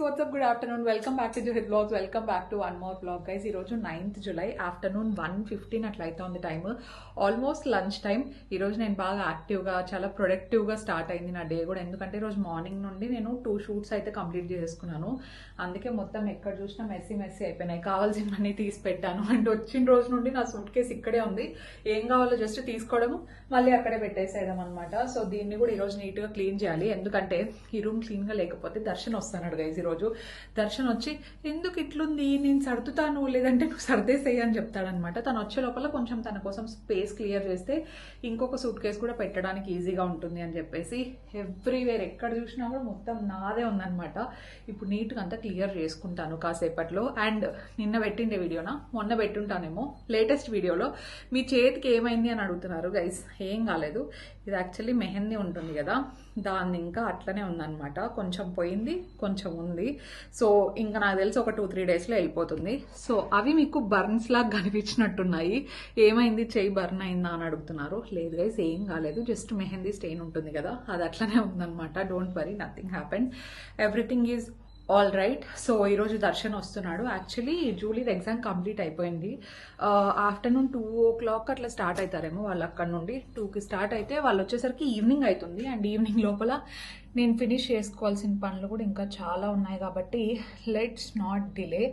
WhatsApp good afternoon welcome back to జుహిద్ blogs welcome back to one more blog guys. ఈరోజు 9th July afternoon 1:15 అట్లా అయితే ఉంది time, almost lunch time. ఈరోజు నేను బాగా యాక్టివ్గా చాలా ప్రొడక్టివ్గా స్టార్ట్ అయింది నా డే కూడా, ఎందుకంటే ఈరోజు మార్నింగ్ నుండి నేను 2 షూట్స్ అయితే కంప్లీట్ చేసుకున్నాను. అందుకే మొత్తం ఎక్కడ చూసినా మెస్సీ అయిపోయినాయి. కావాల్సినవన్నీ తీసి పెట్టాను అండ్ వచ్చిన రోజు నుండి నా సూట్ కేసు ఇక్కడే ఉంది. ఏం కావాలో జస్ట్ తీసుకోవడము మళ్ళీ అక్కడే పెట్టేసేయడం అనమాట. సో దీన్ని కూడా ఈరోజు నీట్గా క్లీన్ చేయాలి, ఎందుకంటే ఈ రూమ్ క్లీన్గా లేకపోతే దర్శన్ వస్తాడు గైస్. ఈరోజు దర్శన్ వచ్చి ఎందుకు ఇట్లుంది నేను సర్దుతాను లేదంటే నువ్వు సర్దేసేయి అని చెప్తాడనమాట. తను వచ్చే లోపల కొంచెం తన కోసం స్పేస్ క్లియర్ చేస్తే ఇంకొక సూట్ కేసు కూడా పెట్టడానికి ఈజీగా ఉంటుంది అని చెప్పేసి ఎవ్రీవేర్ ఎక్కడ చూసినా కూడా మొత్తం నాదే ఉందనమాట. ఇప్పుడు నీట్గా అంతా క్లియర్ చేసుకుంటాను కాసేపట్లో. అండ్ నిన్న పెట్టిండే వీడియోనా మొన్న పెట్టుంటానేమో లేటెస్ట్ వీడియోలో మీ చేతికి ఏమైంది అని అడుగుతున్నారు గైస్. ఏం కాలేదు, ఇది యాక్చువల్లీ మెహందీ ఉంటుంది కదా, దాన్ని ఇంకా అట్లనే ఉందన్నమాట. కొంచెం పోయింది కొంచెం ఉంది. సో ఇంకా నాకు తెలిసి ఒక 2-3 డేస్లో వెళ్ళిపోతుంది. సో అవి మీకు బర్న్స్ లాగా కనిపించినట్టున్నాయి. ఏమైంది, చెయ్యి బర్న్ అయిందా అని అడుగుతున్నారు. లేదు గైస్, ఏం కాలేదు, జస్ట్ మెహందీ స్టెయిన్ ఉంటుంది కదా, అది అట్లనే ఉందన్నమాట. Don't worry, nothing happened, everything is all right. So ఈరోజు దర్శన్ వస్తున్నాడు. యాక్చువల్లీ జూలీది ఎగ్జామ్ కంప్లీట్ అయిపోయింది. ఆఫ్టర్నూన్ 2 o'clock అట్లా స్టార్ట్ అవుతారేమో వాళ్ళు. అక్కడ నుండి 2కి స్టార్ట్ అయితే వాళ్ళు వచ్చేసరికి ఈవినింగ్ అవుతుంది. అండ్ ఈవినింగ్ లోపల నేను ఫినిష్ చేసుకోవాల్సిన పనులు కూడా ఇంకా చాలా ఉన్నాయి కాబట్టి let's not delay.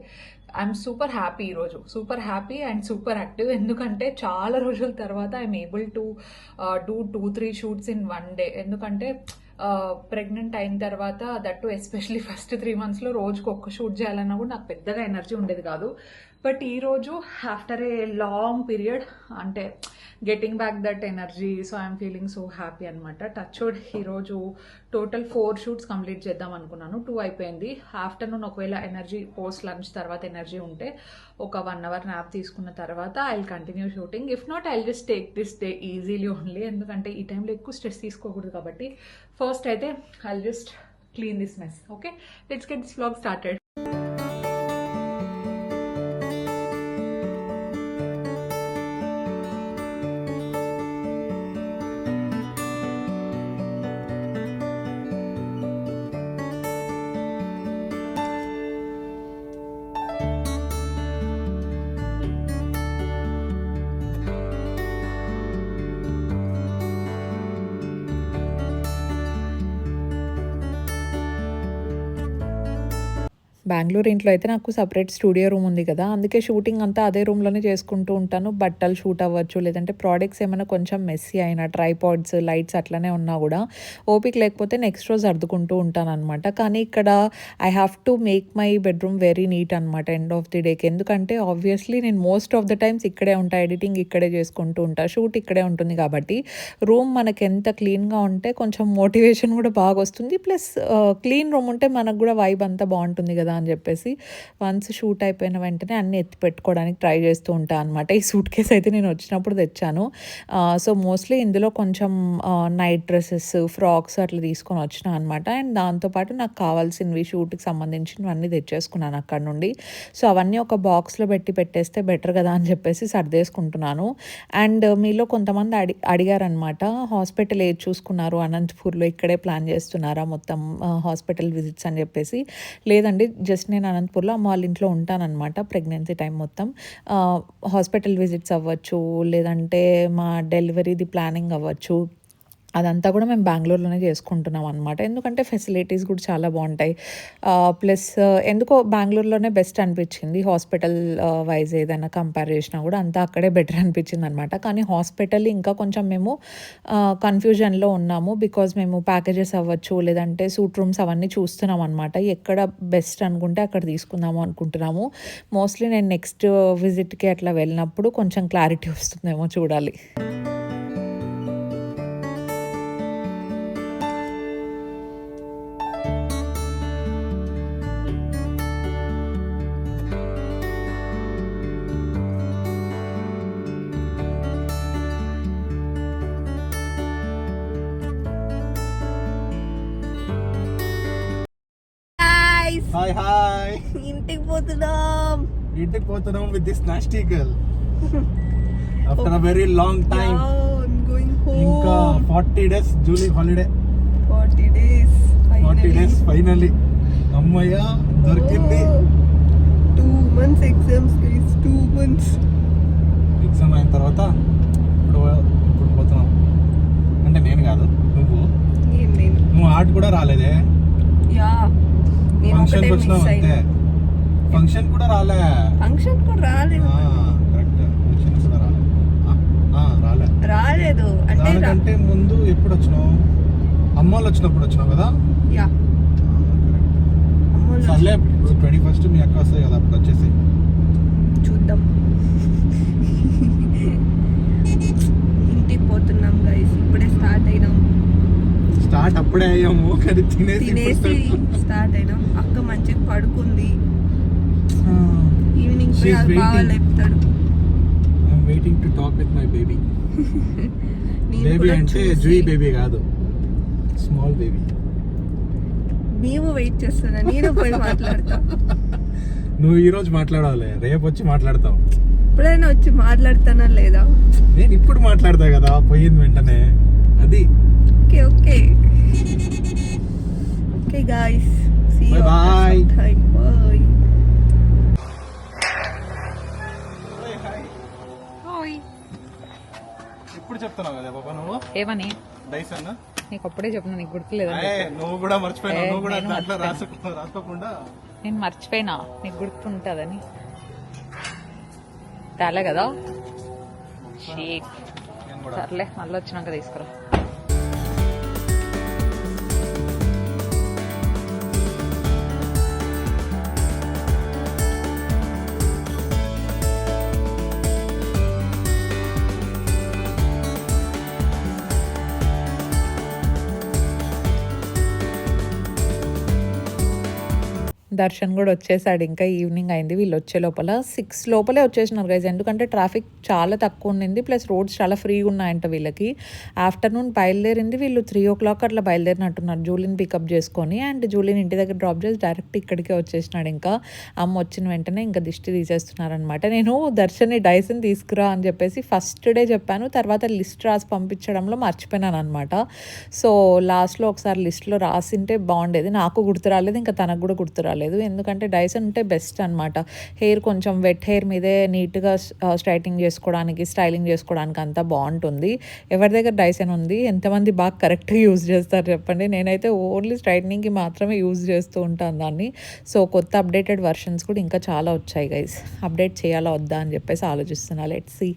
I'm super happy ఈరోజు, super happy and super active, ఎందుకంటే చాలా రోజుల తర్వాత I'm able to do 2-3 shoots in 1 day. ఎందుకంటే ప్రెగ్నెంట్ అయిన తర్వాత దట్టు ఎస్పెషలీ ఫస్ట్ 3 monthsలో రోజుకు ఒక్క షూట్ చేయాలన్నా కూడా నాకు పెద్దగా ఎనర్జీ ఉండేది కాదు. బట్ ఈరోజు ఆఫ్టర్ ఏ లాంగ్ పీరియడ్ అంటే getting back that energy, so I'm feeling so happy అనమాట. టచ్వుడ్ ఈరోజు టోటల్ 4 షూట్స్ కంప్లీట్ చేద్దాం అనుకున్నాను, 2 అయిపోయింది. ఆఫ్టర్నూన్ ఒకవేళ ఎనర్జీ పోస్ట్ లంచ్ తర్వాత ఎనర్జీ ఉంటే ఒక 1 hour నాప్ తీసుకున్న తర్వాత I will continue shooting. If not I will just take this day easily only, ఎందుకంటే ఈ టైంలో ఎక్కువ స్ట్రెస్ తీసుకోకూడదు కాబట్టి. ఫస్ట్ అయితే I will just clean this mess. Okay, let's get this vlog started. Bengaluru ఇంట్లో అయితే నాకు సపరేట్ స్టూడియో రూమ్ ఉంది కదా, అందుకే షూటింగ్ అంతా అదే రూమ్లోనే చేసుకుంటూ ఉంటాను. బట్టలు షూట్ అవ్వచ్చు, లేదంటే ప్రోడక్ట్స్ ఏమైనా కొంచెం మెస్సీ అయినా, ట్రైపాడ్స్, లైట్స్ అట్లనే ఉన్నా కూడా ఓపిక లేకపోతే నెక్స్ట్ రోజు సర్దుకుంటూ ఉంటాను అనమాట. కానీ ఇక్కడ I have to make my bedroom very neat అనమాట ఎండ్ ఆఫ్ ది డేకి. ఎందుకంటే ఆబ్వియస్లీ నేను మోస్ట్ ఆఫ్ ద టైమ్స్ ఇక్కడే ఉంటా, ఎడిటింగ్ ఇక్కడే చేసుకుంటూ ఉంటా, షూట్ ఇక్కడే ఉంటుంది కాబట్టి రూమ్ మనకి ఎంత క్లీన్గా ఉంటే కొంచెం మోటివేషన్ కూడా బాగా వస్తుంది. ప్లస్ క్లీన్ రూమ్ ఉంటే మనకు కూడా వైబ్ అంతా బాగుంటుంది కదా అని చెప్పేసి వన్స్ షూట్ అయిపోయిన వెంటనే అన్ని ఎత్తి పెట్టుకోవడానికి ట్రై చేస్తూ ఉంటాను అనమాట. ఈ సూట్ కేస్ అయితే నేను వచ్చినప్పుడు తెచ్చాను. సో మోస్ట్లీ ఇందులో కొంచెం నైట్ డ్రెస్సెస్, ఫ్రాక్స్ అట్లా తీసుకొని వచ్చిన అనమాట. అండ్ దాంతోపాటు నాకు కావాల్సినవి షూట్కి సంబంధించినవన్నీ తెచ్చేసుకున్నాను అక్కడ నుండి. సో అవన్నీ ఒక బాక్స్లో పెట్టేస్తే బెటర్ కదా అని చెప్పేసి సర్దేసుకుంటున్నాను. అండ్ మీలో కొంతమంది అడిగారనమాట, హాస్పిటల్ ఏది చూసుకున్నారు అనంతపూర్లో, ఇక్కడే ప్లాన్ చేస్తున్నారా మొత్తం హాస్పిటల్ విజిట్స్ అని చెప్పేసి. లేదండి, జస్ట్ నేను అనంతపూర్లో అమ్మ వాళ్ళ ఇంట్లో ఉంటానన్నమాట ప్రెగ్నెన్సీ టైం మొత్తం. హాస్పిటల్ విజిట్స్ అవ్వచ్చు, లేదంటే మా డెలివరీది ప్లానింగ్ అవ్వచ్చు, అదంతా కూడా మేము బెంగళూరులోనే చేసుకుంటున్నాం అనమాట. ఎందుకంటే ఫెసిలిటీస్ కూడా చాలా బాగుంటాయి. ప్లస్ ఎందుకో బెంగళూరులోనే బెస్ట్ అనిపించింది. హాస్పిటల్ వైజ్ ఏదైనా కంపేర్ చేసినా కూడా అంతా అక్కడే బెటర్ అనిపించింది అనమాట. కానీ హాస్పిటల్ ఇంకా కొంచెం మేము కన్ఫ్యూజన్లో ఉన్నాము. బికాజ్ మేము ప్యాకేజెస్ అవ్వచ్చు, లేదంటే సూట్ రూమ్స్ అవన్నీ చూస్తున్నాం అనమాట. ఎక్కడ బెస్ట్ అనుకుంటే అక్కడ తీసుకుందాము అనుకుంటున్నాము. మోస్ట్లీ నేను నెక్స్ట్ విజిట్కి అట్లా వెళ్ళినప్పుడు కొంచెం క్లారిటీ వస్తుందేమో, చూడాలి. హాయ్ హాయ్, ఇంటికి పోతున్నాం with this nasty girl after a very long time. ఇంకా 40 days Julie holiday. 40 days finally అమ్మయ్య దొరికింది. 2 months exams guys, 2 months. Exam అయిన తర్వాత ఇప్పుడు పోతున్నాం. అంటే నేను కాదు, నువ్వు ఆర్ట్ కూడా రాలేదే. యా, నేను ఫంక్షన్ ఒకటే వచ్చినావు మిస్ అంతే. అయినా. ఫంక్షన్ కూడా రాలే. ఫంక్షన్ కూడా రాలేదు. కరెక్ట్, ఫంక్షన్ కూడా రాలే. రాలేదు అంటే దానికంటే ముందు ఎప్పుడు వచ్చినావు? అమ్మోళ్ళు వచ్చినప్పుడు వచ్చినావు కదా. యా, అమ్మోళ్ళు సర్లే, ఇప్పుడు 21st మీ అక్క వస్తాయి కదా, అప్పుడు వచ్చేసి. చూద్దాం. ఇంటికి పోతున్నాం గైస్, ఇప్పుడే స్టార్ట్ అయినాం. స్టార్ట్ అప్పుడే అయ్యాము, కానీ తినేసి స్టార్ట్ అయినాం. అక్క మంచిగా పడుకుంది. ఈవినింగ్ She's బాగా waiting. లేపుతాడు. I'm waiting to talk with my baby. నేను బేబీ కూడా అంటే చూసి- జూయి బేబీ కాదు, స్మాల్ బేబీ. మేము వెయిట్ చేస్తున్నా, నేను పోయి మాట్లాడతా. నువ్వు ఈ రోజు మాట్లాడాలి, రేపు వచ్చి మాట్లాడతావు. ఎప్పుడైనా వచ్చి మాట్లాడతానా లేదా? నేను ఇప్పుడు మాట్లాడతా కదా, పోయింది వెంటనే. అది okay okay okay guys, see you Bye bye. Time. Bye. ఇప్పుడు చెప్తున్నావు కదా బాబా నువ్వు ఏమని డైసన్. నీకు అప్పుడే చెప్పిన, నీకు గుర్తులేదు. నువ్వు కూడా మర్చిపోయినావు, నువ్వు కూడా నేను దాంట్లో మర్చిపోయాను. రాసుకోకుండా. నేను మర్చిపోయినా, నీకు గుర్తుంటుందని. తేలే కదా షేక్. నేను కూడా. సర్లే, మళ్ళీ వచ్చినాక తీసుకురా. దర్శన్ కూడా వచ్చేసాడు, ఇంకా ఈవినింగ్ అయింది. వీళ్ళు వచ్చే లోపల 6 లోపలే వచ్చేసినారు గైజ్, ఎందుకంటే ట్రాఫిక్ చాలా తక్కువ ఉండింది, ప్లస్ రోడ్స్ చాలా ఫ్రీగా ఉన్నాయంట వీళ్ళకి. ఆఫ్టర్నూన్ బయలుదేరింది, వీళ్ళు 3 o'clock అట్లా బయలుదేరినట్టున్నారు జూలిని పికప్ చేసుకొని. అండ్ జూలిని ఇంటి దగ్గర డ్రాప్ చేసి డైరెక్ట్ ఇక్కడికే వచ్చేసినాడు. ఇంకా అమ్మ వచ్చిన వెంటనే ఇంకా దిష్టి తీసేస్తున్నారనమాట. నేను దర్శన్ని డైసన్ తీసుకురా అని చెప్పేసి ఫస్ట్ డే చెప్పాను, తర్వాత లిస్ట్ రాసి పంపించడంలో మర్చిపోయినాను అనమాట. సో లాస్ట్లో ఒకసారి లిస్ట్లో రాసింటే బాగుండేది, నాకు గుర్తు రాలేదు, ఇంకా తనకు కూడా గుర్తు రాలేదు. ఎందుకంటే డైసన్ ఉంటే బెస్ట్ అనమాట. హెయిర్ కొంచెం వెట్ హెయిర్ మీదే నీట్గా స్ట్రైటింగ్ చేసుకోవడానికి, స్టైలింగ్ చేసుకోవడానికి అంతా బాగుంటుంది. ఎవరి దగ్గర డైసన్ ఉంది? ఎంతమంది బాగా కరెక్ట్గా యూజ్ చేస్తారు చెప్పండి? నేనైతే ఓన్లీ స్ట్రైట్నింగ్కి మాత్రమే యూజ్ చేస్తూ ఉంటాను దాన్ని. సో కొత్త అప్డేటెడ్ వర్షన్స్ కూడా ఇంకా చాలా వచ్చాయి గైస్. అప్డేట్ చేయాలా వద్దా అని చెప్పేసి ఆలోచిస్తున్నా. Let's see.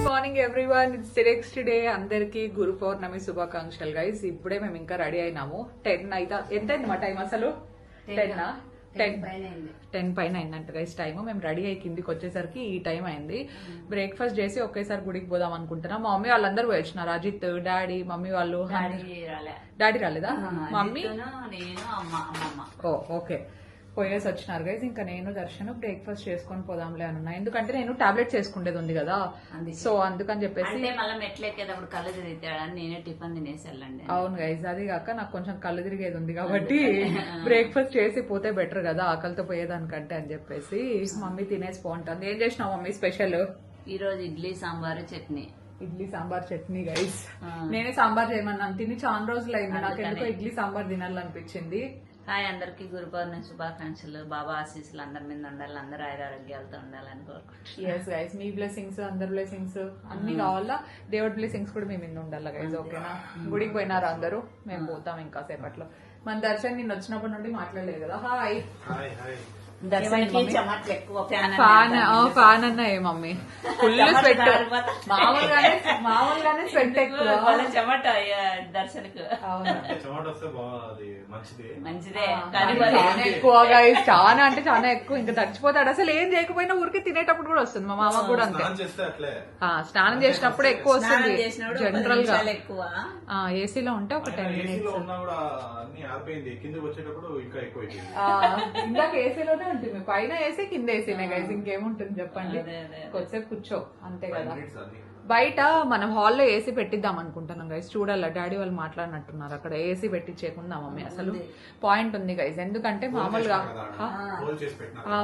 Morning everyone, it's next day. అందరికి గురు పౌర్ణమి శుభాకాంక్షలు గైస్. ఇప్పుడే మేము ఇంకా రెడీ అయినాము. 10 అయితే ఎంత అయింది మా టైం అసలు? 10 పైన అయిందంట గైస్ టైం. మేము రెడీ అయ్యి కిందికి వచ్చేసరికి ఈ టైం అయింది. బ్రేక్ఫాస్ట్ చేసి ఒకేసారి గుడికి పోదాం అనుకుంటున్నాం. మా మమ్మీ వాళ్ళందరూ వచ్చినారు, అజిత్, డాడీ, మమ్మీ వాళ్ళు. డాడీ రాలేదా? మమ్మీ, ఓ ఓకే, పోయేసి వచ్చినారు గైస్. ఇంకా నేను దర్శనం బ్రేక్ఫాస్ట్ చేసుకొని పోదాంలే అన్నా, ఎందుకంటే నేను టాబ్లెట్స్ వేసుకుండేది ఉంది కదా, సో అందుకని చెప్పేసి. కళ్ళు తిరిగితాడని నేనే టిఫిన్ తినేసి వెళ్ళండి. అవును గైస్, అది కాక నాకు కొంచెం కళ్ళు తిరిగేది ఉంది కాబట్టి బ్రేక్ఫాస్ట్ చేసి పోతే బెటర్ కదా ఆకలితో పోయేదానికంటే అని చెప్పేసి మమ్మీ తినేసి పోంటుంది. ఏం చేసినావు మమ్మీ స్పెషల్? ఈ రోజు ఇడ్లీ సాంబారు చట్నీ. ఇడ్లీ సాంబార్ చట్నీ గైస్. నేనే సాంబార్ చేయమన్నాను, తిని చాలా రోజులు అయింది, నాకు ఎందుకో ఇడ్లీ సాంబార్ తినాలనిపించింది. హాయ్, అందరికి గురు పౌర్ణమి శుభాకాంక్షలు. బాబా ఆశీస్సులు అందరి మీద ఉండాలి, అందరూ ఆరోగ్యాలతో ఉండాలని కోరుకుంటున్నాను. ఎస్ గైస్, మీ బ్లెస్సింగ్స్, అందరి బ్లెస్సింగ్స్ అన్ని కావాలా, దేవుడి బ్లెస్సింగ్స్ కూడా మీ మీద ఉండాలి గైస్. ఓకేనా? గుడికి పోయినారు అందరూ, మేము పోతాం ఇంకా సేపట్లో. మన దర్శన్ నిన్న వచ్చినప్పటి నుండి మాట్లాడలేదు కదా. హాయ్. దర్శనకి చెమట్లు ఎక్కువ ఫ్యాన్ అన్న ఏ మమ్మీ ఫుల్ స్వెట్ మామూలుగానే స్వెట్ ఎక్కువ చెమట దర్శనకు మంచిదే కానీ చాలా ఎక్కువ guys, చాలా అంటే చాలా ఎక్కువ. ఇంకా చచ్చిపోతాడు అసలు. ఏం చేయకపోయినా ఊరికి తినేటప్పుడు కూడా వస్తుంది. మా మామ కూడా అంతే, స్నానం చేసినప్పుడు ఎక్కువ వస్తుంది జనరల్ గా. ఎక్కువ ఏసీలో ఉంటే ఒక 10 minutes. ఇందాక ఏసీలోనే ఉంటుంది, పైన ఏసీ కింద ఏసీనే గైస్, ఇంకేముంటుంది చెప్పండి. కొద్దిసేపు కూర్చో అంతే కదా. బయట మనం హాల్లో ఏసీ పెట్టిద్దాం అనుకుంటున్నాం గైస్. చూడాలా డాడీ వాళ్ళు మాట్లాడినట్టున్నారు, అక్కడ ఏసీ పెట్టించేకుందా మమ్మీ. అసలు పాయింట్ ఉంది గైస్, ఎందుకంటే మామూలుగా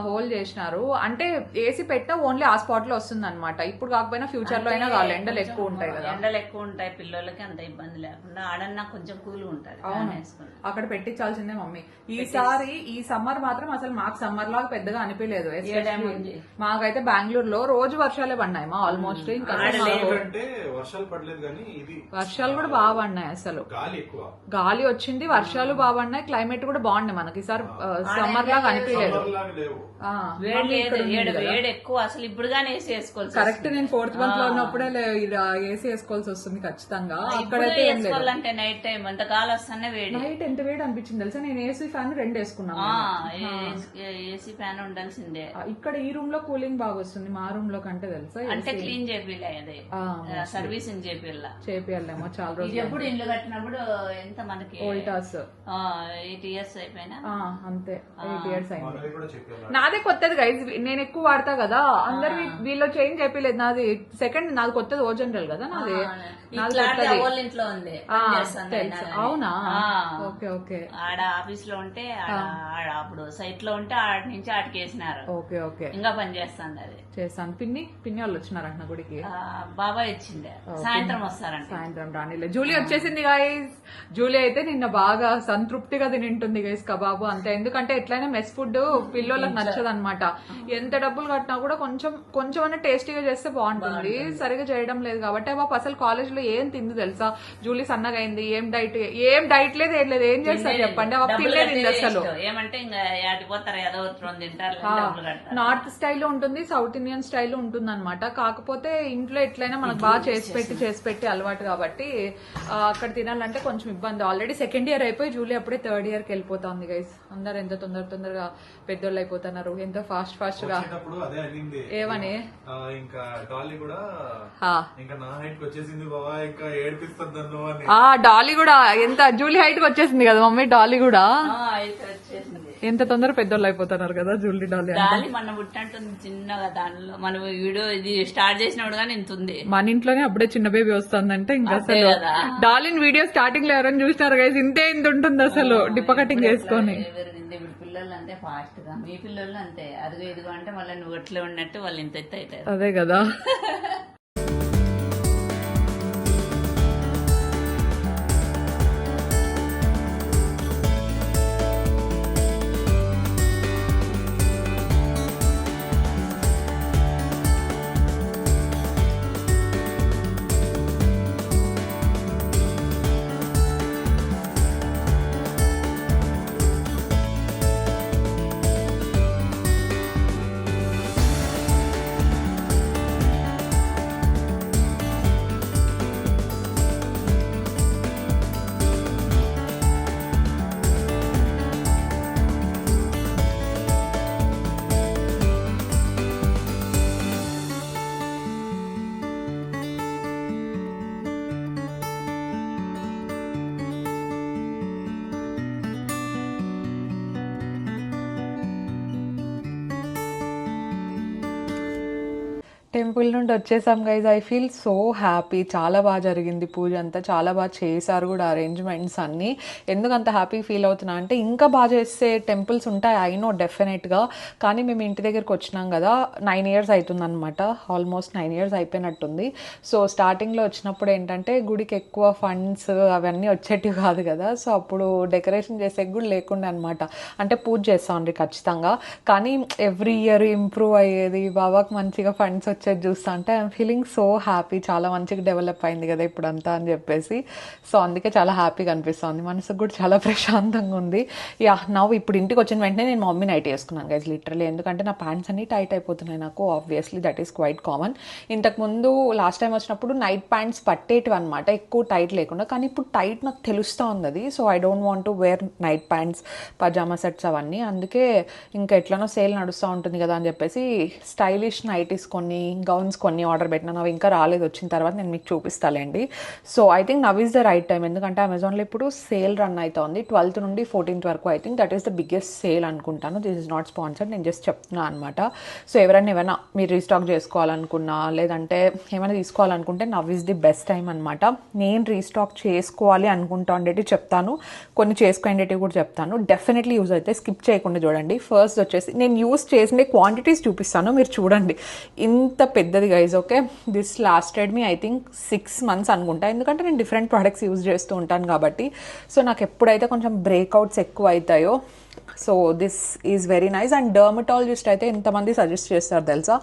హోల్ చేసినారు అంటే ఏసీ పెట్టినా ఓన్లీ ఆ స్పాట్ లో వస్తుంది అనమాట. ఇప్పుడు కాకపోయినా ఫ్యూచర్ లో అయినా కావాలి, ఎండలు ఎక్కువ ఉంటాయి కదా. ఎండలు ఎక్కువ ఉంటాయి, పిల్లలకి అంత ఇబ్బంది లేకుండా ఆడన్నా కొంచెం కూల్ ఉంటుంది. అవును, అక్కడ పెట్టించాల్సిందే మమ్మీ. ఈసారి ఈ సమ్మర్ మాత్రం అసలు మాకు సమ్మర్ లాగా పెద్దగా అనిపించలేదు. మాకైతే బెంగళూరులో రోజు వర్షాలే పడినాయి మా ఆల్మోస్ట్. ఇంకా వర్షాలు పడలేదు కానీ వర్షాలు కూడా బాగా పడినాయి. అసలు గాలి వచ్చింది, వర్షాలు బాగా పడినాయి, క్లైమేట్ కూడా బాగుంది మనకి. ఈసారి సమ్మర్ లాగా అనిపించలేదు. వేడి ఎక్కువ అసలు ఇప్పుడు ఏసీ వేసుకోవాలి. కరెక్ట్, నేను 4th month లో ఉన్నప్పుడే ఏసీ వేసుకోవాల్సి వస్తుంది ఖచ్చితంగా. అక్కడైతే అంటే నైట్ టైం అంత గాలి వస్తానే వేడి. నైట్ ఎంత వేడి అనిపించింది తెలుసా. నేను ఏసీ ఫ్యాన్ 2 వేసుకున్నాను. ఏసీ ఫ్యాన్ ఉండాల్సిందే. ఇక్కడ ఈ రూమ్ లో కూలింగ్ బాగా వస్తుంది, మా రూమ్ లో కంటే తెలుసా. అంటే క్లీన్ చేపిలే, అదే సర్వీసింగ్ చేపియాలేమో చాలా రోజులు. ఎప్పుడు ఇల్లు కట్టినప్పుడు ఎంత మనకి ఓల్టాస్ 8 years అయిపోయినా అంతే, 8 years అయింది. నాదే కొత్తది గైజ్, నేను ఎక్కువ వాడతా కదా. అందరు వీళ్ళు చేంజ్ చేయలేదు. నాది సెకండ్, నాది కొత్తది ఓ జనరల్ కదా నాది. ఇంట్లో ఉంది. అవునా, ఓకే ఓకే. ఆడ ఆఫీస్ లో ఉంటే అప్పుడు సైట్ లో ఉంటే ఆడ నుంచి ఆడికి వేసినారు. ఓకే ఓకే, ఇంకా పని చేస్తాను అది. చేస్తాను. పిన్ని వాళ్ళు వచ్చినారంట గుడికి. బాబాయ్ ఇచ్చిండే, సాయంత్రం వస్తారంట. సాయంత్రం రానిలే. జూలీ వచ్చేసింది గైస్. జూలీ అయితే నిన్న బాగా సంతృప్తిగా తింటుంది గైస్ కబాబు అంతే. ఎందుకంటే ఎట్లయినా మెస్ ఫుడ్ పిల్లోళ్ళకి నచ్చదు అనమాట. ఎంత డబ్బులు కట్టినా కూడా కొంచెం అన్న టేస్టీగా చేస్తే బాగుంటుంది. సరిగా చేయడం లేదు కాబట్టి బాబు అసలు కాలేజ్ లో ఏం తింది తెలుసా. జూలీ సన్నగా అయింది. ఏం డైట్ లేదు, ఏం లేదు. ఏం చేస్తారు చెప్పండి, తినలేదు అసలు. ఏమంటే ఇంకా ఆడిపోతారు, ఏదో తింటారు. నార్త్ స్టైల్లో ఉంటుంది, సౌత్ ఇండియన్ స్టైల్లో ఉంటుంది అనమాట. కాకపోతే ఇంట్లో ఎట్లయినా మనకు బాగా చేసి పెట్టి అలవాటు కాబట్టి అక్కడ తినాలంటే కొంచెం ఇబ్బంది. ఆల్రెడీ 2nd year అయిపోయి జూలీ అప్పుడే 3rd year కి వెళ్ళిపోతుంది గైస్. అందరు ఎంత తొందరగా పెద్దోళ్ళు అయిపోతున్నారు, ఎంతో ఫాస్ట్ గా. ఏమని ఇంకా డాలీ కూడా ఇంకా నా హైట్ కి వచ్చేసింది బాబా, ఇంకా ఏడిపిస్తుంది నన్ను అని. డాలీ కూడా ఎంత జూలీ హైట్ కి వచ్చేసింది కదా మమ్మీ. డాలీ కూడా ఎంత తొందర పెద్దోళ్ళు అయిపోతున్నారు కదా జూలీ డాలీ. మన పుట్టినట్టుంది చిన్నగా. దానిలో మనం వీడియో ఇది స్టార్ట్ చేసినప్పుడు కానీ ఇంత ఉంది. మన ఇంట్లోనే అప్పుడే చిన్న బేబీ వస్తుందంటే ఇంకా అసలు డాలిన్ వీడియో స్టార్టింగ్ లో ఎవరైనా చూసినారు గైస్, ఇంత ఉంటుంది అసలు డిప్ప కటింగ్ చేసుకొని. పిల్లలు అంటే ఫాస్ట్ గా, మీ పిల్లలు అంతే. అదిగో ఇదిగో అంటే మళ్ళీ నువ్వు ఎట్లా ఉన్నట్టు వాళ్ళు ఇంత ఎత్తు అవుతారు. అదే కదా. టెంపుల్ నుండి వచ్చేసాం guys. I feel so happy. చాలా బాగా జరిగింది పూజ అంతా, చాలా బాగా చేశారు కూడా అరేంజ్మెంట్స్ అన్నీ. ఎందుకు అంత హ్యాపీ ఫీల్ అవుతున్నా అంటే ఇంకా బాగా చేసే టెంపుల్స్ ఉంటాయి, ఐ నో డెఫినెట్గా. కానీ మేము ఇంటి దగ్గరికి వచ్చినాం కదా, 9 years అవుతుంది అనమాట. ఆల్మోస్ట్ 9 years అయిపోయినట్టుంది. సో స్టార్టింగ్లో వచ్చినప్పుడు ఏంటంటే గుడికి ఎక్కువ ఫండ్స్ అవన్నీ వచ్చేటివి కాదు కదా. సో అప్పుడు డెకరేషన్ చేసే కూడా లేకుండా అనమాట. అంటే పూజ చేస్తామండి ఖచ్చితంగా, కానీ ఎవ్రీ ఇయర్ ఇంప్రూవ్ అయ్యేది. బాబాకి మంచిగా ఫండ్స్ వచ్చేది వచ్చేది చూస్తా అంటే ఐఎమ్ ఫీలింగ్ సో హ్యాపీ, చాలా మంచిగా డెవలప్ అయింది కదా ఇప్పుడంతా అని చెప్పేసి. సో అందుకే చాలా హ్యాపీగా అనిపిస్తుంది, మనసుకు కూడా చాలా ప్రశాంతంగా ఉంది. యా నవ్వు ఇప్పుడు ఇంటికి వచ్చిన వెంటనే నేను మమ్మీ నైట్ వేసుకున్నాను గైజ్ లిటరలీ, ఎందుకంటే నా ప్యాంట్స్ అన్నీ టైట్ అయిపోతున్నాయి నాకు. Obviously that is quite common. ఇంతకుముందు లాస్ట్ టైం వచ్చినప్పుడు నైట్ ప్యాంట్స్ పట్టేటివి అనమాట, ఎక్కువ టైట్ లేకుండా. కానీ ఇప్పుడు టైట్ నాకు తెలుస్తూ ఉంది అది. So I don't want to wear night pants, pyjama sets అవన్నీ. అందుకే ఇంకా ఎట్లనో సేల్ నడుస్తూ ఉంటుంది కదా అని చెప్పేసి స్టైలిష్ నైటీస్ కొన్ని, గౌన్స్ కొన్ని ఆర్డర్ పెట్టినా. అవి ఇంకా రాలేదు, వచ్చిన తర్వాత నేను మీకు చూపిస్తాలేండి. So I think now is the right time, ఎందుకంటే అమెజాన్లో ఇప్పుడు సేల్ రన్ అవుతుంది 12th నుండి 14th వరకు. I think that is the biggest sale అనుకుంటాను. దిస్ ఇస్ నాట్ స్పాన్సర్డ్, నేను జస్ట్ చెప్తున్నాను అనమాట. సో ఏమైనా మీరు రీస్టాక్ చేసుకోవాలనుకున్నా లేదంటే ఏమైనా తీసుకోవాలనుకుంటే now is the best time అనమాట. నేను రీస్టాక్ చేసుకోవాలి అనుకుంటా ఉండేటి చెప్తాను, కొన్ని చేసుకునేటివి కూడా చెప్తాను. డెఫినెట్లీ యూజ్ అయితే స్కిప్ చేయకుండా చూడండి. ఫస్ట్ వచ్చేసి నేను యూజ్ చేసిన క్వాంటిటీస్ చూపిస్తాను, మీరు చూడండి. ఇంత పెద్దది guys, okay. This lasted me I think 6 months అనుకుంటా, ఎందుకంటే నేను డిఫరెంట్ ప్రోడక్ట్స్ యూజ్ చేస్తూ ఉంటాను కాబట్టి. సో నాకు ఎప్పుడైతే కొంచెం బ్రేక్అవుట్స్ ఎక్కువ అవుతాయో, so this is very nice. And dermatologist అయితే ఎంతమంది సజెస్ట్ చేస్తారు తెలుసా,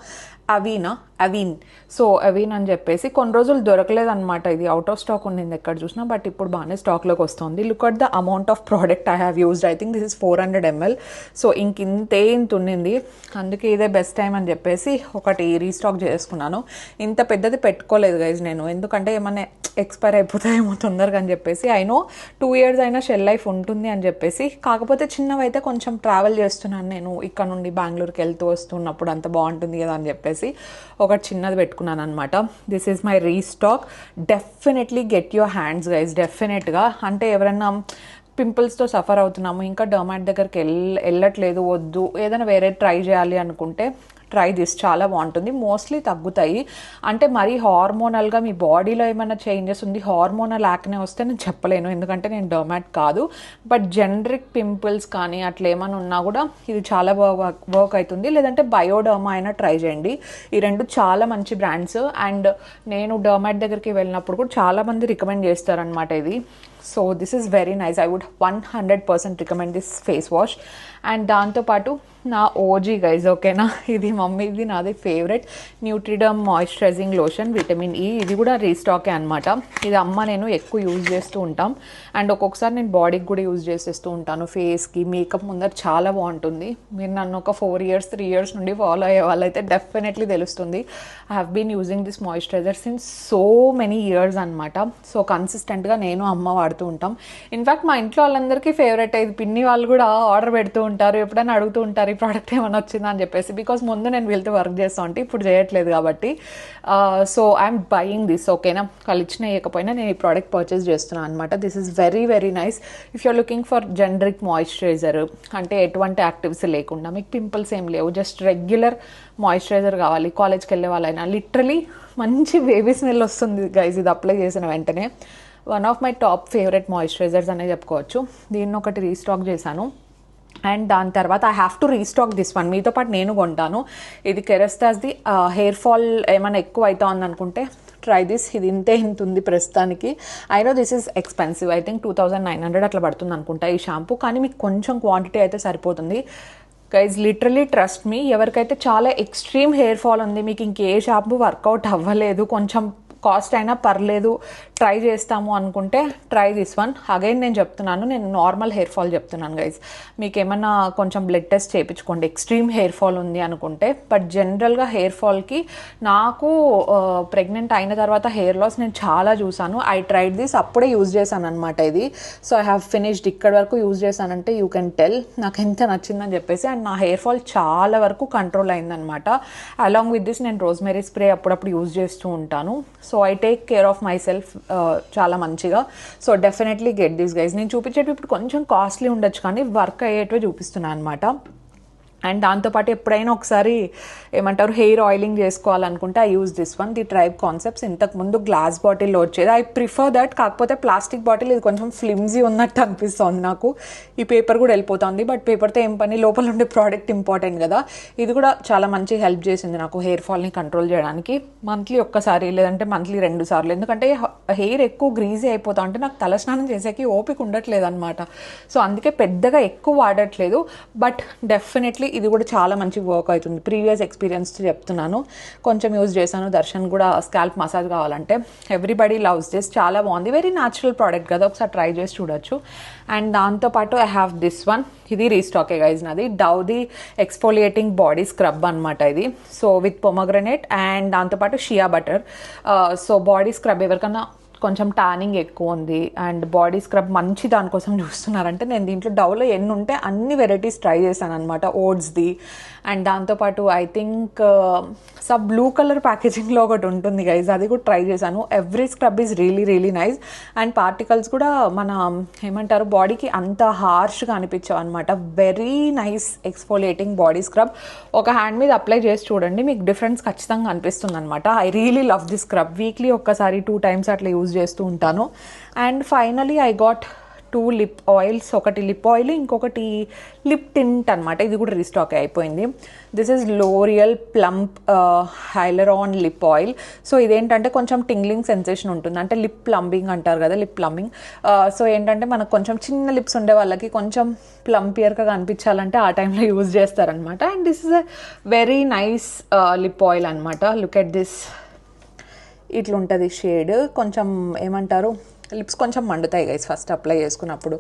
అవీన్. సో అవీన్ అని చెప్పేసి కొన్ని రోజులు దొరకలేదు అనమాట, ఇది అవుట్ ఆఫ్ స్టాక్ ఉండింది ఎక్కడ చూసినా, బట్ ఇప్పుడు బాగానే స్టాక్లోకి వస్తుంది. Look at the amount of product I have used, I think this is 400 ml. So ఇంత ఉండింది, అందుకే ఇదే బెస్ట్ టైం అని చెప్పేసి ఒకటి రీస్టాక్ చేసుకున్నాను. ఇంత పెద్దది పెట్టుకోలేదు గైజ్ నేను, ఎందుకంటే ఏమన్నా ఎక్స్పైర్ అయిపోతాయేమో తొందరగా అని చెప్పేసి. ఐ నో 2 years అయినా షెల్ లైఫ్ ఉంటుంది అని చెప్పేసి, కాకపోతే చిన్నవి అయితే కొంచెం ట్రావెల్ చేస్తున్నాను నేను, ఇక్కడ నుండి బెంగళూరుకి వెళ్తూ వస్తున్నప్పుడు అంత బాగుంటుంది కదా అని చెప్పేసి ఒకటి చిన్నది పెట్టుకున్నాను అనమాట. This is my restock. Definitely get your hands guys, డెఫినెట్గా. అంటే ఎవరైనా పింపుల్స్తో సఫర్ అవుతున్నాము, ఇంకా డర్మాట్ దగ్గరికి వెళ్ళట్లేదు, వద్దు ఏదైనా వేరే ట్రై చేయాలి అనుకుంటే ట్రై దిస్, చాలా బాగుంటుంది. మోస్ట్లీ తగ్గుతాయి. అంటే మరీ హార్మోనల్గా మీ బాడీలో ఏమైనా చేంజెస్ ఉంది, హార్మోనల్ యాక్నే వస్తే నేను చెప్పలేను, ఎందుకంటే నేను డర్మాట్ కాదు. బట్ జనరిక్ పింపుల్స్ కానీ అట్లా ఏమైనా ఉన్నా కూడా ఇది చాలా వర్క్ అవుతుంది. లేదంటే బయోడర్మా అయినా ట్రై చేయండి. ఈ రెండు చాలా మంచి బ్రాండ్స్. అండ్ నేను డర్మాట్ దగ్గరికి వెళ్ళినప్పుడు కూడా చాలామంది రికమెండ్ చేస్తారనమాట ఇది. So this is very nice, I would 100% recommend this face wash. And దాంతోపాటు నా ఓజీ గైజ్, ఓకేనా, ఇది మమ్మీది, నాది favourite Nutriderm moisturising lotion vitamin E. ఇది కూడా రీస్టాకే అనమాట. ఇది అమ్మ నేను ఎక్కువ యూజ్ చేస్తూ ఉంటాం. అండ్ ఒక్కొక్కసారి నేను బాడీకి కూడా యూజ్ చేసేస్తూ ఉంటాను, ఫేస్కి, మేకప్ ముందర చాలా బాగుంటుంది. మీరు నన్ను ఒక 4 years 3 years నుండి ఫాలో అయ్యే వాళ్ళైతే డెఫినెట్లీ తెలుస్తుంది. I have been using this moisturiser since so many years అనమాట. సో కన్సిస్టెంట్గా నేను అమ్మ వాడుతూ ఉంటాం. ఇన్ఫ్యాక్ట్ మా ఇంట్లో వాళ్ళందరికీ ఫేవరెట్. ఇది పిన్ని వాళ్ళు కూడా ఆర్డర్ పెడుతూ ఉంటారు, ఎప్పుడైనా అడుగుతూ ఉంటారు ఈ ప్రోడక్ట్ ఏమైనా వచ్చిందా అని చెప్పేసి. బికాస్ ముందు నేను వీళ్ళతో వర్క్ చేస్తూ ఉంటే ఇప్పుడు చేయట్లేదు కాబట్టి. సో ఐఎమ్ బయింగ్ దిస్, ఓకేనా. వాళ్ళు ఇచ్చిన ఇవ్వకపోయినా నేను ఈ ప్రోడక్ట్ పర్చేస్ చేస్తున్నాను అనమాట. This is very very nice if you're looking for generic moisturiser, అంటే ఎటువంటి యాక్టివ్స్ లేకుండా, మీకు పింపుల్స్ ఏం లేవు, జస్ట్ రెగ్యులర్ మాయిశ్చరైజర్ కావాలి, కాలేజ్కి వెళ్ళే వాళ్ళైనా. లిటరలీ మంచి బేబీ స్మెల్ వస్తుంది గైజ్ ఇది అప్లై చేసిన వెంటనే. One of my top favourite moisturisers అనే చెప్పుకోవచ్చు. దీన్ని ఒకటి రీస్టాక్ చేశాను. అండ్ దాని తర్వాత I have to restock this one, మీతో పాటు నేను కొంటాను. ఇది కెరస్తాస్ది. హెయిర్ ఫాల్ ఏమైనా ఎక్కువ అవుతా ఉందనుకుంటే ట్రై దిస్. ఇది ఇంత ఉంది ప్రస్తుతానికి. I know this is expensive, I think 2900 అట్లా పడుతుంది అనుకుంటా ఈ షాంపూ, కానీ మీకు కొంచెం క్వాంటిటీ అయితే సరిపోతుంది. గైజ్ లిటరలీ ట్రస్ట్ మీ, ఎవరికైతే చాలా ఎక్స్ట్రీమ్ హెయిర్ ఫాల్ ఉంది, మీకు ఇంకే షాంపూ వర్కౌట్ అవ్వలేదు, కొంచెం కాస్ట్ అయినా పర్లేదు ట్రై చేస్తాము అనుకుంటే ట్రై దిస్ వన్. అగైన్ నేను చెప్తున్నాను, నేను నార్మల్ హెయిర్ ఫాల్ చెప్తున్నాను గైజ్. మీకు ఏమన్నా కొంచెం బ్లడ్ టెస్ట్ చేయించుకోండి ఎక్స్ట్రీమ్ హెయిర్ ఫాల్ ఉంది అనుకుంటే. బట్ జనరల్గా హెయిర్ ఫాల్కి నాకు ప్రెగ్నెంట్ అయిన తర్వాత హెయిర్ లాస్ నేను చాలా చూసాను. ఐ ట్రైడ్ దిస్, అప్పుడే యూజ్ చేశాను అనమాట ఇది. సో ఐ హ్యావ్ ఫినిష్డ్, ఇక్కడ వరకు యూజ్ చేశానంటే యూ కెన్ టెల్ నాకు ఎంత నచ్చిందని చెప్పేసి. అండ్ నా హెయిర్ ఫాల్ చాలా వరకు కంట్రోల్ అయిందనమాట. అలాంగ్ విత్ దిస్ నేను రోజ్మెరీ స్ప్రే అప్పుడప్పుడు యూజ్ చేస్తూ ఉంటాను. So I take care of my self చాలా మంచిగా. So definitely get this guys. నేను చూపించేటివి ఇప్పుడు కొంచెం కాస్ట్లీ ఉండొచ్చు, కానీ వర్క్ అయ్యేటివే చూపిస్తున్నాను అనమాట. అండ్ దాంతోపాటు ఎప్పుడైనా ఒకసారి ఏమంటారు హెయిర్ ఆయిలింగ్ చేసుకోవాలనుకుంటే I use this one, the tribe concepts. ఇంతకుముందు గ్లాస్ బాటిల్లో వచ్చేది, ఐ ప్రిఫర్ దట్. కాకపోతే ప్లాస్టిక్ బాటిల్ ఇది కొంచెం ఫ్లిమ్జీ ఉన్నట్టు అనిపిస్తుంది నాకు. ఈ పేపర్ కూడా వెళ్ళిపోతుంది, బట్ పేపర్తో ఏం పని, లోపల ఉండే ప్రోడక్ట్ ఇంపార్టెంట్ కదా. ఇది కూడా చాలా మంచి హెల్ప్ చేసింది నాకు హెయిర్ ఫాల్ని కంట్రోల్ చేయడానికి. మంత్లీ ఒక్కసారి లేదంటే మంత్లీ 2 సార్లు, ఎందుకంటే హెయిర్ ఎక్కువ గ్రీజీ అయిపోతా ఉంటే నాకు తలస్నానం చేసేకి ఓపిక ఉండట్లేదు అనమాట. సో అందుకే పెద్దగా ఎక్కువ వాడట్లేదు. బట్ డెఫినెట్లీ ఇది కూడా చాలా మంచి వర్క్ అవుతుంది. ప్రీవియస్ ఎక్స్పీరియన్స్ చెప్తున్నాను, కొంచెం యూజ్ చేశాను. దర్శన్ కూడా స్కాల్ప్ మసాజ్ కావాలంటే ఎవ్రీబడి లవ్స్ దిస్, చాలా బాగుంది. వెరీ న్యాచురల్ ప్రోడక్ట్ కదా, ఒకసారి ట్రై చేసి చూడొచ్చు. అండ్ దాంతోపాటు ఐ హ్యావ్ దిస్ వన్, ఇది రీస్టాకే గైజ్ నాది, డవ్ది ఎక్స్ఫోలియేటింగ్ బాడీ స్క్రబ్ అనమాట ఇది. సో విత్ పొమగ్రనేట్ అండ్ దాంతోపాటు shea butter. So body scrub ఎవరికన్నా కొంచెం ట్యానింగ్ ఎక్కువ ఉంది అండ్ బాడీ స్క్రబ్ మంచి దానికోసం చూస్తున్నారంటే, నేను దీంట్లో డవ్లో ఎన్ని ఉంటే అన్ని వెరైటీస్ ట్రై చేశాను అనమాట. ఓట్స్ది అండ్ దాంతోపాటు ఐ థింక్ సబ్ బ్లూ కలర్ ప్యాకేజింగ్లో ఒకటి ఉంటుంది గైజ్, అది కూడా ట్రై చేశాను. Every scrub is really really nice and particles కూడా మన ఏమంటారు బాడీకి అంత హార్ష్గా అనిపించావు అనమాట. Very nice exfoliating body scrub. ఒక హ్యాండ్ మీద అప్లై చేసి చూడండి, మీకు డిఫరెన్స్ ఖచ్చితంగా అనిపిస్తుంది అనమాట. I really love the scrub. Weekly ఒక్కసారి 2 times అట్లా యూజ్ చేస్తూ ఉంటాను. And finally I got 2 lip oils, ఒకటి లిప్ ఆయిల్, ఇంకొకటి లిప్ టింట్ అనమాట. ఇది కూడా రీస్టాక్ అయిపోయింది. This is L'Oreal plump hyaluron lip oil. So ఇదేంటంటే కొంచెం టింగ్లింగ్ సెన్సేషన్ ఉంటుంది, అంటే లిప్ ప్లంబింగ్ అంటారు కదా, లిప్ ప్లంబింగ్. సో ఏంటంటే మనకు కొంచెం చిన్న లిప్స్ ఉండే వాళ్ళకి కొంచెం ప్లంపియర్గా కనిపించాలంటే ఆ టైంలో యూజ్ చేస్తారనమాట. And this is a very nice lip oil అనమాట. లుక్ ఎట్ దిస్, ఇట్లుంటుంది షేడ్. కొంచెం ఏమంటారు, లిప్స్ కొంచెం మండుతాయి గైస్ ఫస్ట్ అప్లై చేసుకున్నప్పుడు.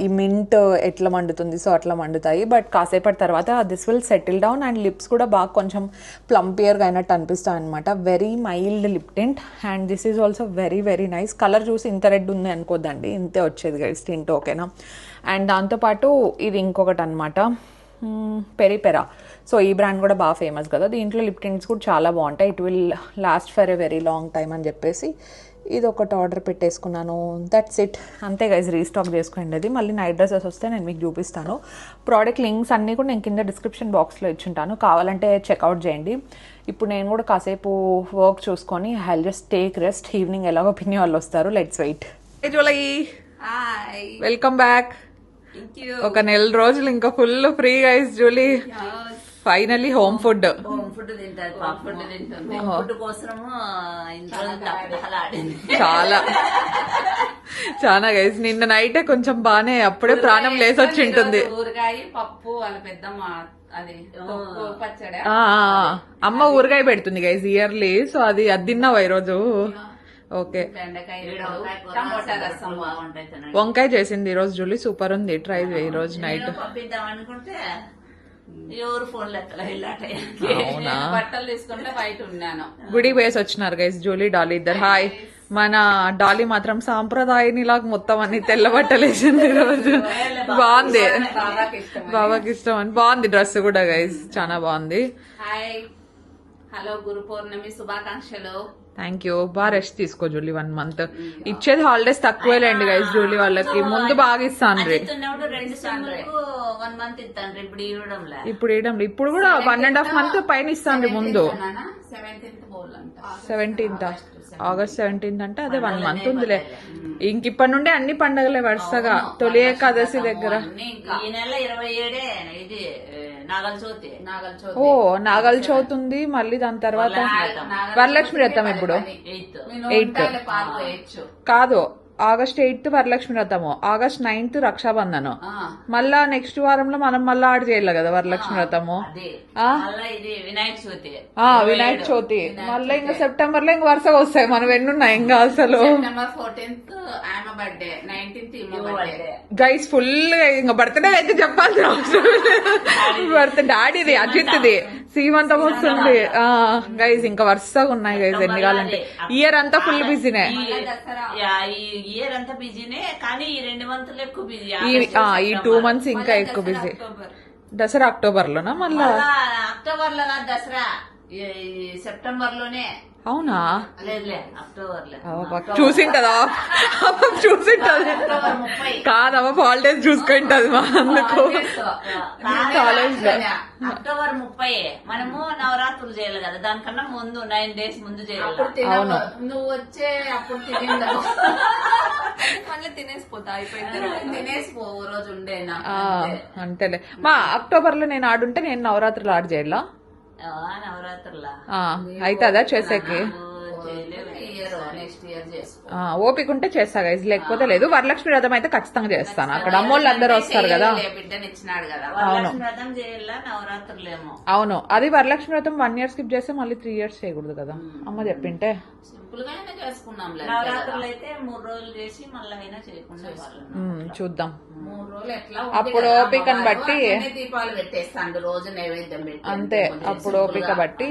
ఈ మింట్ ఎట్లా మండుతుంది, సో అట్లా మండుతాయి. బట్ కాసేపటి తర్వాత this will settle down and lips కూడా బాగా కొంచెం ప్లంపియర్గా అయినట్టు అనిపిస్తాయి అనమాట. Very mild lip tint and this is also very very nice. Colour చూసి ఇంత రెడ్ ఉంది అనుకోద్దండి, ఇంతే వచ్చేది గైస్ టింట్, ఓకేనా. అండ్ దాంతోపాటు ఇది ఇంకొకటి అనమాట, పెరిపెరా. సో ఈ బ్రాండ్ కూడా బాగా ఫేమస్ కదా, దీంట్లో లిప్ టింట్స్ కూడా చాలా బాగుంటాయి. It will last for a very long time అని చెప్పేసి ఇది ఒకటి ఆర్డర్ పెట్టేసుకున్నాను. దట్స్ ఇట్, అంతే గైజ్. రీస్టాక్ చేసుకోండి. అది మళ్ళీ నైట్ డ్రెస్సెస్ వస్తే నేను మీకు చూపిస్తాను. ప్రోడక్ట్ లింక్స్ అన్నీ కూడా నేను కింద డిస్క్రిప్షన్ బాక్స్లో ఇచ్చుంటాను, కావాలంటే చెక్అవుట్ చేయండి. ఇప్పుడు నేను కూడా కాసేపు వర్క్ చూసుకొని I just take rest. Evening ఎలాగో పిన్ని వాళ్ళు వస్తారు, let's wait. Julie, welcome back. ఒక 4 రోజులు ఇంకా full free guys. Julie finally home food తింటారు, ఫుడ్ తింటుంది. ఫుడ్ కోసము చాలా చాలా గైస్. నిన్న నైటే కొంచెం బానే అప్పుడే ప్రాణం లేసొచ్చి ఉంటుంది. ఊరగాయ పప్పు వాళ్ళ పెద్దమ్మ అది పచ్చడి, అమ్మ ఊరగాయ పెడుతుంది గైస్ ఇయర్లీ. సో అది తిన్నావా ఈరోజు? ఓకే. టమోటా రసం, వంకాయ చేసింది ఈరోజు జూలీ, సూపర్ ఉంది. ట్రై చేయి ఈరోజు నైట్. పంపిద్దాం అనుకుంటే ఎవరు ఫోన్లు అవునా, బట్టలు తీసుకుంటే బయట ఉన్నాను. గుడికి వేసి వచ్చినారు గైస్ జూలీ డాలీ ఇద్దరు. హాయ్. మన డాలీ మాత్రం సాంప్రదాయని లాగా మొత్తం అన్ని తెల్ల బట్టలు వేసింది ఈరోజు. బాగుంది, బాబాకి ఇష్టం అని. బాగుంది డ్రెస్ కూడా గైస్, చాలా బాగుంది. హాయ్, హలో, గురు పౌర్ణమి శుభాకాంక్షలు. Thank you. బాగా రెస్ట్ తీసుకో జూలీ, 1 month. ఇచ్చేది హాలిడేస్ తక్కువేలేండి గైస్ జూలీ వాళ్ళకి, ముందు బాగా ఇస్తాను రీ. 2 సెమ్లకు 1 month ఇస్తాను, ఇప్పుడు ఇవ్వడంలే. ఇప్పుడు కూడా 1.5 month పైన ఇస్తాను ముందు. 17th ఆగస్ట్ 17th అంటే అదే 1 month ఉందిలే. ఇంక ఇప్పటి నుండి అన్ని పండుగలే వరుసగా. తొలి ఏకాదశి దగ్గర ఈ నెల 27 ఇది నాగల చవితి. ఓ నాగల చవితి ఉంది, మళ్ళీ దాని తర్వాత వరలక్ష్మి వ్రతం. ఇప్పుడు 8th కాదు, ఆగస్ట్ 8th వరలక్ష్మి వ్రతము, ఆగస్ట్ 9th రక్షాబంధనం, మళ్ళా నెక్స్ట్ వారంలో మనం మళ్ళా ఆడ చేయాలి కదా వరలక్ష్మి వ్రతము. వినాయక చవితి మళ్ళీ ఇంకా సెప్టెంబర్ లో ఇంకా వరుసగా వస్తాయి. మనం ఎన్నున్నాయి ఇంకా అసలు. గైస్ ఫుల్ ఇంకా బర్త్డే అయితే చెప్పాల్సిన అవసరం లేదు. డాడీది, అజిత్ది సీమంతం వస్తుంది గైస్. ఇంకా వరుసగా ఉన్నాయి గైస్ ఎన్ని కావాలంటే. ఇయర్ అంతా ఫుల్ బిజీనే. ఇయర్ అంతా బిజీనే, కానీ ఈ 2 months ఎక్కువ బిజీ. ఈ 2 months ఇంకా ఎక్కువ బిజీ. దసరా అక్టోబర్ లోనా? మళ్ళా అక్టోబర్ లో కాదు దసరా, సెప్టెంబర్ లోనే. అవునా? లేదులే, అక్టోబర్ లో. చూసింటదా? చూసింటది కాదమ్మా, హాలిడేస్ చూసుకుంటది మా అందుకు కాలేజ్ లో. అక్టోబర్ 30 మనము నవరాత్రులు చేయాలి కదా, దానికన్నా ముందు 9 days ముందు చేయాలి. అవును, నువ్వు వచ్చే అప్పుడు తినేందావు మళ్ళీ తినేసిపోతా, అయిపోయింది తినేసిపో రోజు ఉండేనా. అంతేలే. మా అక్టోబర్ లో నేను ఆడుంటే నేను నవరాత్రులు ఆడు చేయాలా? నవరాత్రులా అయితే అదా చేసేకి నెక్స్ట్ ఇయర్ చేసుకో. ఓపిక ఉంటే చేస్తా గైజ్, లేకపోతే లేదు. వరలక్ష్మి వ్రతం అయితే ఖచ్చితంగా చేస్తాను. అక్కడ అమ్మోళ్ళు అందరూ వస్తారు కదా. బిడ్డని ఇచ్చినాడు కదా, అవును. వరలక్ష్మి వ్రతం చేయాల, నవరాత్రులేమో. అవును, అది వరలక్ష్మి వ్రతం 1 year స్కిప్ చేస్తే మళ్ళీ 3 years చేయకూడదు కదా అమ్మ చెప్పింటే. సింపుల్ గానే చేసుకున్నాం. నవరాత్రులు అయితే 3 రోజులు చేసి మళ్ళీ అయినా చేయకుండా చూద్దాం 3 రోజులు ఎట్లా అప్పుడు ఓపికను బట్టి. దీపాలు పెట్టేస్తాండు రోజు నైవేద్యం పెట్టి. అంతే, అప్పుడు ఓపిక బట్టి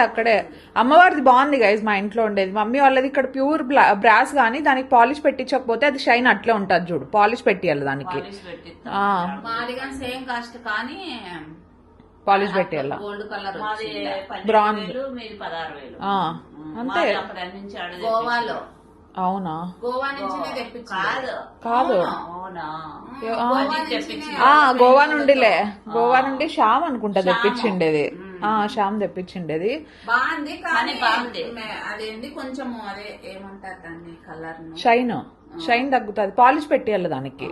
అక్కడే అమ్మవారిది బాగుంది గైజ్. మా ఇంట్లో ఉండేది మమ్మీ వాళ్ళది ఇక్కడ ప్యూర్ బ్రాస్ గానీ దానికి పాలిష్ పెట్టించకపోతే అది షైన్ అట్లే ఉంటది చూడు. పాలిష్ పెట్టియాలి దానికి. మాది కానీ సేమ్ కాస్ట్ కానీ పాలిష్ పెట్టియాల. Gold colour bronze. మీది 16,000. అంతే. గోవాలో. అవునా? గోవా నుంచి తెప్పించారు. కాదు, అవునా? గోవా నుండిలే. గోవా నుండి శ్యామ్ అనుకుంటా తెప్పించిండేది. శ్యామ్ తెప్పించిండేది. బాగుంది కానీ బాగుంది. అదేంటి కొంచెం అదే ఏమంటారు దాన్ని కలర్ షైన్ తగ్గుతుంది. పాలిష్ పెట్టేయాలి దానికి.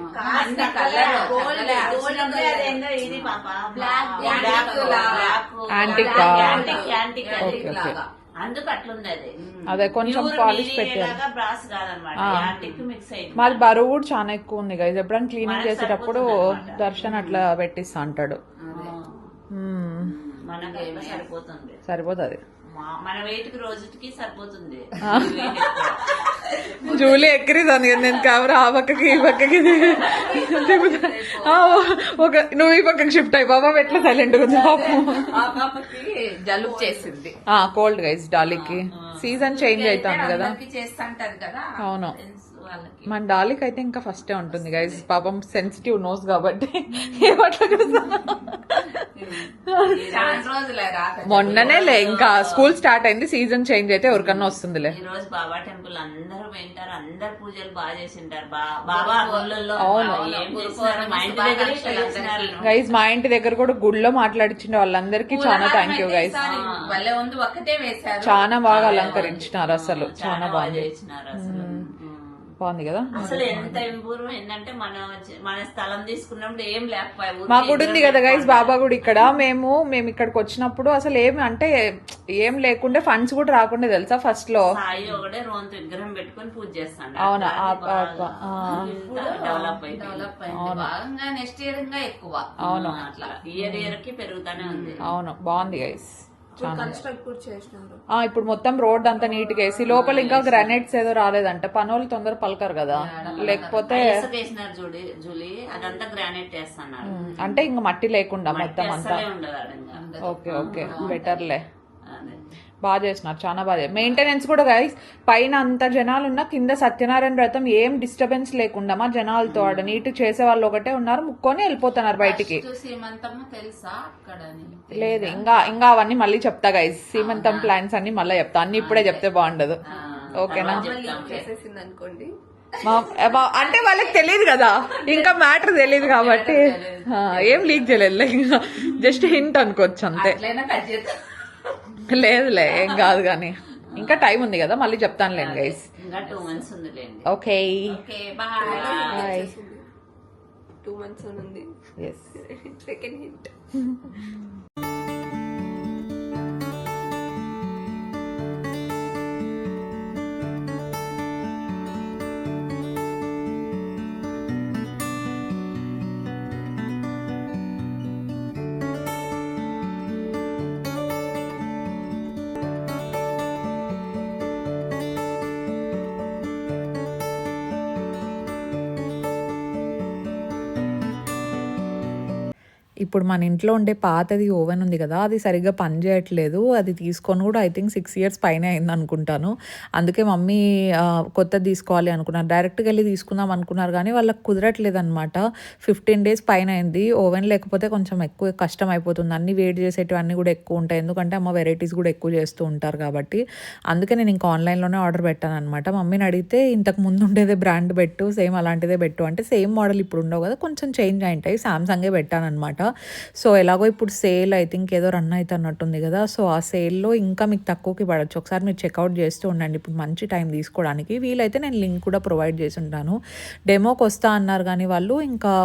అందుకు అట్లుంది అది. అదే కొంచెం పాలిష్ పెట్టాలి. బ్రాస్ కాదనమాట, యాంటిక్ మిక్స్ అయింది. మాది బరువు కూడా చాలా ఎక్కువ ఉంది గైజ్. ఎప్పుడైనా క్లీనింగ్ చేసేటప్పుడు దర్శన్ అట్లా పెట్టిస్తా అంటాడు. మనకు సరిపోతుంది. మన వెయిట్ కి రోజుకి సరిపోతుంది. జూలీ ఎక్కిరిదాను నేను కెమెరా ఆ పక్కకి ఈ పక్కకి నువ్వు ఈ పక్కకి షిఫ్ట్ అయ్యి బాబా ఎట్లా సైలెంట్ ఉంది. జలుబు చేసింది. కోల్డ్ గైజ్ డాలీకి. సీజన్ చేంజ్ అవుతుంది కదా. చేస్తుంటది కదా. అవును, మన డాలీకి అయితే ఇంకా ఫస్టే ఉంటుంది గైజ్. పాపం సెన్సిటివ్ నోస్ కాబట్టి మొన్ననేలే ఇంకా స్కూల్ స్టార్ట్ అయింది. సీజన్ చేంజ్ అయితే ఎవరికన్నా వస్తుందిలే. ఈ రోజు బాబా టెంపుల్ అందరూ వింటారు, అందరు పూజలు బాగా చేసింటారు. బాబా గుళ్ళల్లో గైజ్ మా ఇంటి దగ్గర కూడా గుళ్ళో మాట్లాడించిన వాళ్ళందరికీ చాలా థ్యాంక్ యూ గైజ్. చాలా బాగా అలంకరించినారు అసలు. చాలా బాగా చేసినారు అసలు. బాగుంది కదా. అసలు ఎంత ఇంప్రూవ్ ఏంటంటే మన స్థలం తీసుకున్నప్పుడు ఏం లేకపోయాయి. మా గుడి ఉంది కదా గైస్, బాబా గుడి ఇక్కడ. మేము ఇక్కడికి వచ్చినప్పుడు అసలు ఏమి అంటే ఏం లేకుండే, ఫండ్స్ కూడా రాకుండా తెలుసా ఫస్ట్ లో. సాయి ఒకటే రోంత విగ్రహం పెట్టుకుని పూజ చేస్తాను. అవునా? డెవలప్ అయింది. నెక్స్ట్ ఇయర్ ఇంకా ఎక్కువ. అవును, అట్లా ఇయర్ కి పెరుగుతానే ఉంది. అవును, బాగుంది గైస్. ఇప్పుడు మొత్తం రోడ్ అంతా నీట్ గా వేసి లోపల ఇంకా గ్రానైట్స్ ఏదో రాలేదంట. పనులు తొందర పలకరు కదా, లేకపోతే జూలీ అదంతా గ్రానైట్ వేస్తున్నారు. అంటే ఇంకా మట్టి లేకుండా మొత్తం అంతా. ఓకే ఓకే, బెటర్లే. బాగా చేసినారు, చాలా బాగా. మెయింటెనెన్స్ కూడా గైస్, పైన అంత జనాలు ఉన్నా కింద సత్యనారాయణ వ్రతం ఏం డిస్టర్బెన్స్ లేకుండా మా జనాలతో ఆడ నీట్ చేసే వాళ్ళు ఒకటే ఉన్నారు, ముక్కొని వెళ్ళిపోతున్నారు బయటికి. లేదు ఇంకా అవన్నీ మళ్ళీ చెప్తా గైస్. సీమంతం ప్లాన్స్ అన్ని మళ్ళీ చెప్తా. అన్ని ఇప్పుడే చెప్తే బాగుండదు. ఓకేనా? అంటే వాళ్ళకి తెలియదు కదా, ఇంకా మ్యాటర్ తెలియదు కాబట్టి ఏం లీక్ చేయలేదు. ఇంకా జస్ట్ హింట్ అనుకోవచ్చు అంతే. లేదులే, ఏం కాదు. కానీ ఇంకా టైం ఉంది కదా, మళ్ళీ చెప్తానులేండి గైస్. ఇంకా 2 months ఉంది. Okay, bye. 2 months ఉంది. Second hint. ఇప్పుడు మన ఇంట్లో ఉండే పాతది ఓవెన్ ఉంది కదా, అది సరిగ్గా పని చేయట్లేదు. అది తీసుకొని కూడా ఐ థింక్ 6 years పైన అయింది అనుకుంటాను. అందుకే మమ్మీ కొత్తది తీసుకోవాలి అనుకున్నారు. డైరెక్ట్గా వెళ్ళి తీసుకుందాం అనుకున్నారు కానీ వాళ్ళకి కుదరట్లేదు అనమాట. 15 days పైన అయింది. ఓవెన్ లేకపోతే కొంచెం ఎక్కువ కష్టం అయిపోతుంది. అన్ని వేడి చేసేటివన్నీ కూడా ఎక్కువ ఉంటాయి, ఎందుకంటే అమ్మ వెరైటీస్ కూడా ఎక్కువ చేస్తూ ఉంటారు కాబట్టి. అందుకే నేను ఇంకా ఆన్లైన్లోనే ఆర్డర్ పెట్టాను అనమాట. మమ్మీని అడిగితే ఇంతకు ముందు ఉండేదే బ్రాండ్ పెట్టు, సేమ్ అలాంటిదే పెట్టు అంటే, సేమ్ మోడల్ ఇప్పుడు ఉండవు కదా, కొంచెం చేంజ్ అయింటాయి. సామ్సంగే పెట్టాను అనమాట. సో ఎలాగో ఇప్పుడు సేల్ ఐ థింక్ ఏదో రన్ అవుతున్నట్టుంది కదా, సో ఆ సేల్లో ఇంకా మీకు తక్కువకి పడచ్చు. ఒకసారి మీరు చెక్అవుట్ చేస్తూ ఉండండి, ఇప్పుడు మంచి టైం తీసుకోవడానికి. వీలైతే నేను లింక్ కూడా ప్రొవైడ్ చేసి ఉంటాను. డెమోకి వస్తా అన్నారు కానీ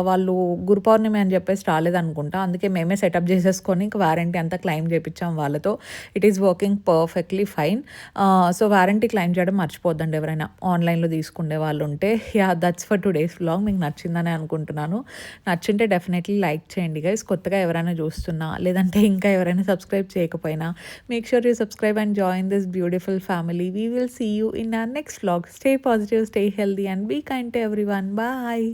వాళ్ళు గురు పౌర్ణమి అని చెప్పేసి రాలేదనుకుంటా, అందుకే మేమే సెటప్ చేసేసుకొని ఇంకా వారంటీ అంతా క్లెయిమ్ చేయించాం వాళ్ళతో. It is working perfectly fine. So warranty claim చేయడం మర్చిపోద్దండి ఎవరైనా ఆన్లైన్లో తీసుకునే వాళ్ళు ఉంటే. Yeah, that's for today's vlog. మీకు నచ్చిందని అనుకుంటున్నాను. నచ్చింటే డెఫినెట్లీ లైక్ చేయండి గైస్. కొత్తగా ఎవరైనా చూస్తున్నా లేదంటే ఇంకా ఎవరైనా సబ్స్క్రైబ్ చేయకపోయినా make sure you subscribe and join this beautiful family. We will see you in our next vlog. Stay positive, stay healthy and be kind to everyone. Bye.